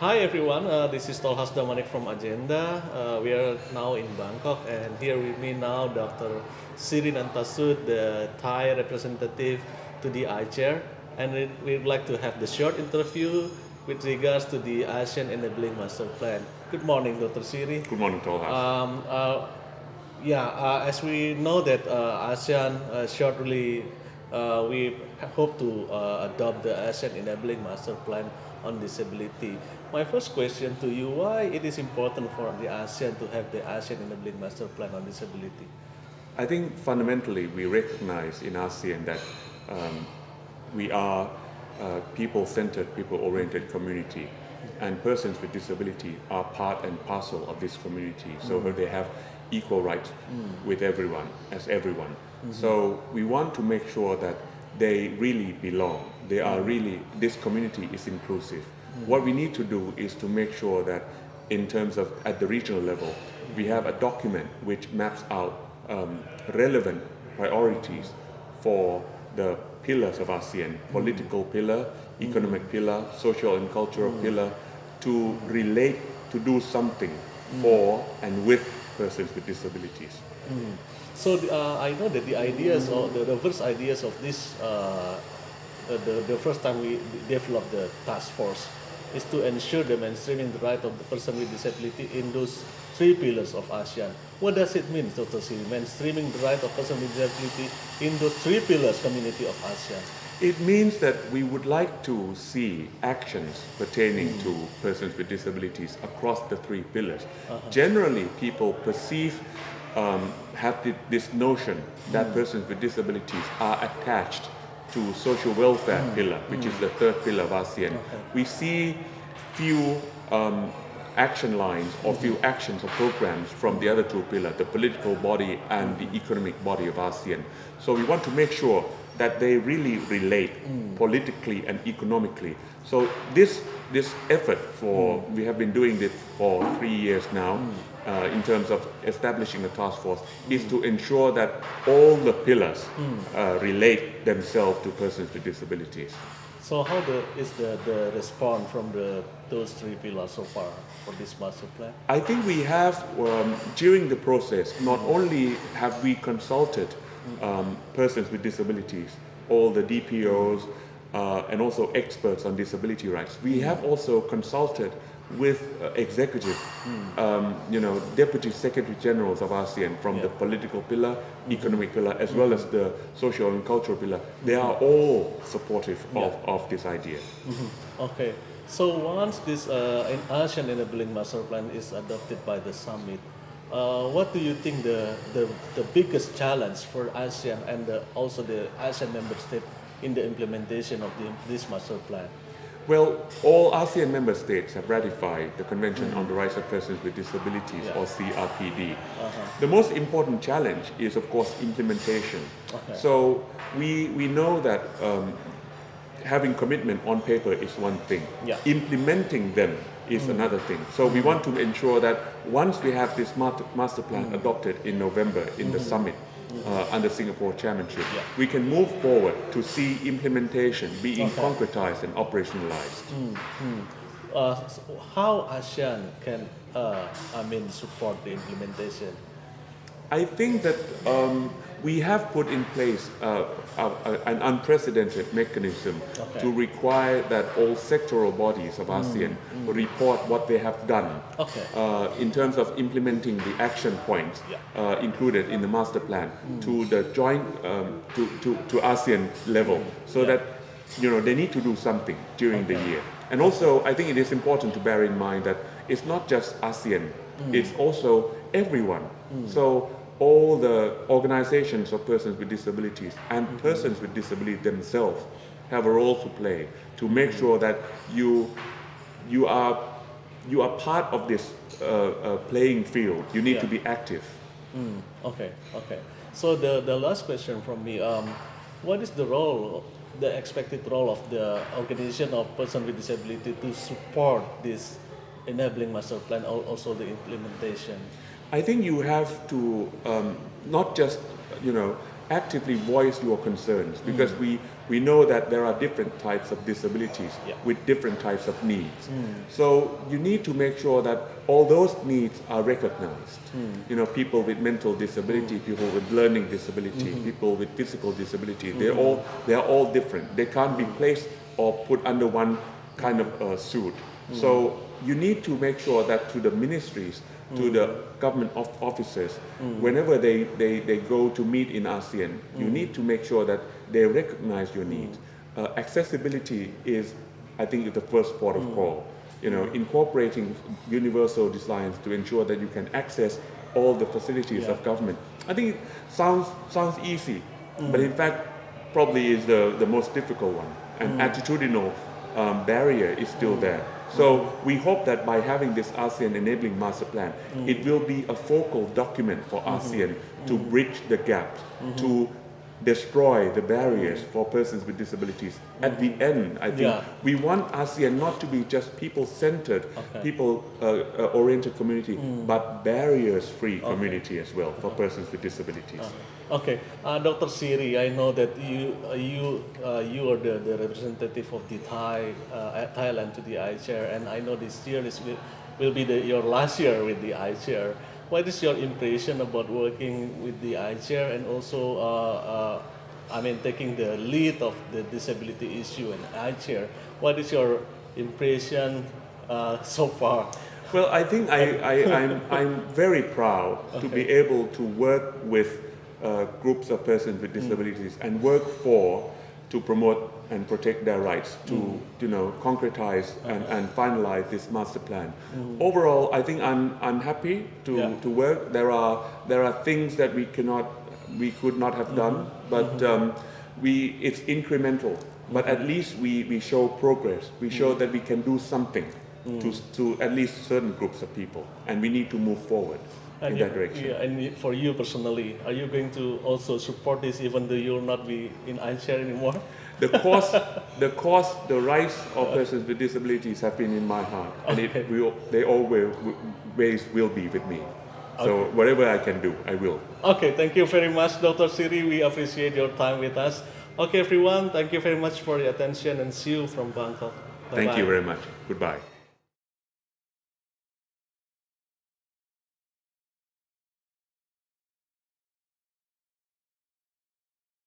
Hi everyone, this is Tolhas Damanik from Agenda. We are now in Bangkok, and here with me now Dr. Seree Nantasud, the Thai representative to the AICHR, and we'd like to have the short interview with regards to the ASEAN Enabling Master Plan. Good morning, Dr. Seree. Good morning, Tolhas. Um, uh, as we know that ASEAN shortly, we hope to adopt the ASEAN Enabling Master Plan on Disability. My first question to you: why it is important for the ASEAN to have the ASEAN Enabling Master Plan on Disability? I think fundamentally we recognize in ASEAN that we are a people-centered, people-oriented community, and persons with disability are part and parcel of this community, so they have equal rights with everyone, as everyone. So we want to make sure that they really belong. They are really, this community is inclusive. What we need to do is to make sure that in terms of at the regional level, we have a document which maps out relevant priorities for the pillars of ASEAN, political pillar, economic pillar, social and cultural pillar, to relate, to do something for and with persons with disabilities. So I know that the ideas or the first ideas of this, the first time we developed the task force is to ensure the mainstreaming the right of the person with disability in those three pillars of ASEAN. What does it mean, Dr. Siri, mainstreaming the right of person with disability in those three pillars community of ASEAN? It means that we would like to see actions pertaining to persons with disabilities across the three pillars. Generally, people perceive, have this notion that persons with disabilities are attached to social welfare pillar, which is the third pillar of ASEAN. We see few action lines or few actions or programs from the other two pillars, the political body and the economic body of ASEAN. So we want to make sure that they really relate politically and economically. So this effort for, we have been doing this for 3 years now, in terms of establishing a task force, is to ensure that all the pillars relate themselves to persons with disabilities. So how is the response from those three pillars so far for this master plan? I think we have, during the process, not only have we consulted persons with disabilities, all the DPOs, and also experts on disability rights. We have also consulted with executives, deputy secretary generals of ASEAN from the political pillar, economic pillar, as well as the social and cultural pillar. They are all supportive of this idea. Okay, so once this an ASEAN Enabling Master Plan is adopted by the summit, what do you think the biggest challenge for ASEAN and also the ASEAN member state in the implementation of this master plan? Well, all ASEAN member states have ratified the Convention on the Rights of Persons with Disabilities, or CRPD. The most important challenge is, of course, implementation. So we know that having commitment on paper is one thing. Implementing them is another thing. So we want to ensure that once we have this master plan adopted in November in the summit, under Singapore chairmanship, we can move forward to see implementation being concretized and operationalized. So how ASEAN can, support the implementation? I think that we have put in place an unprecedented mechanism to require that all sectoral bodies of ASEAN report what they have done in terms of implementing the action points included in the master plan to the joint to ASEAN level, so that they need to do something during the year. And also, I think it is important to bear in mind that it's not just ASEAN, it's also everyone. So all the organizations of persons with disabilities and persons with disabilities themselves have a role to play to make sure that you are part of this playing field. You need to be active. Okay. So the last question from me, what is the expected role of the organization of persons with disability to support this enabling master plan, also the implementation? I think you have to not just, actively voice your concerns, because We know that there are different types of disabilities with different types of needs. So you need to make sure that all those needs are recognized. You know, people with mental disability, people with learning disability, people with physical disability, they are all different. They can't be placed or put under one kind of suit. So you need to make sure that to the ministries, to the government officers, whenever they go to meet in ASEAN, you need to make sure that they recognize your needs. Accessibility is, I think, the first port of call. You know, incorporating universal designs to ensure that you can access all the facilities of government. I think it sounds easy, but in fact, probably is the most difficult one. And attitudinal barrier is still there. So we hope that by having this ASEAN Enabling Master Plan, it will be a focal document for ASEAN to bridge the gap, to destroy the barriers for persons with disabilities. At the end, I think we want ASEAN not to be just people-centered, people-oriented community, but barriers-free community as well for persons with disabilities. Okay, Dr. Seree, I know that you are the representative of the Thailand to the AICHR, and I know this year will be your last year with the AICHR. What is your impression about working with the AICHR and also, I mean, taking the lead of the disability issue in AICHR? What is your impression so far? Well, I think I'm very proud to be able to work with groups of persons with disabilities and work to promote and protect their rights, to concretize and finalize this master plan. Overall, I think I'm happy to work. There are things that we could not have done, but it's incremental. But at least we show progress. We show that we can do something to at least certain groups of people, and we need to move forward in that direction. Yeah, and for you personally, are you going to also support this even though you'll not be in AICHR anymore? The rights of persons with disabilities have been in my heart, and they always will be with me. So whatever I can do, I will. Okay, thank you very much, Dr. Seree. We appreciate your time with us. Okay, everyone, thank you very much for your attention, and see you from Bangkok. Bye-bye. Thank you very much. Goodbye.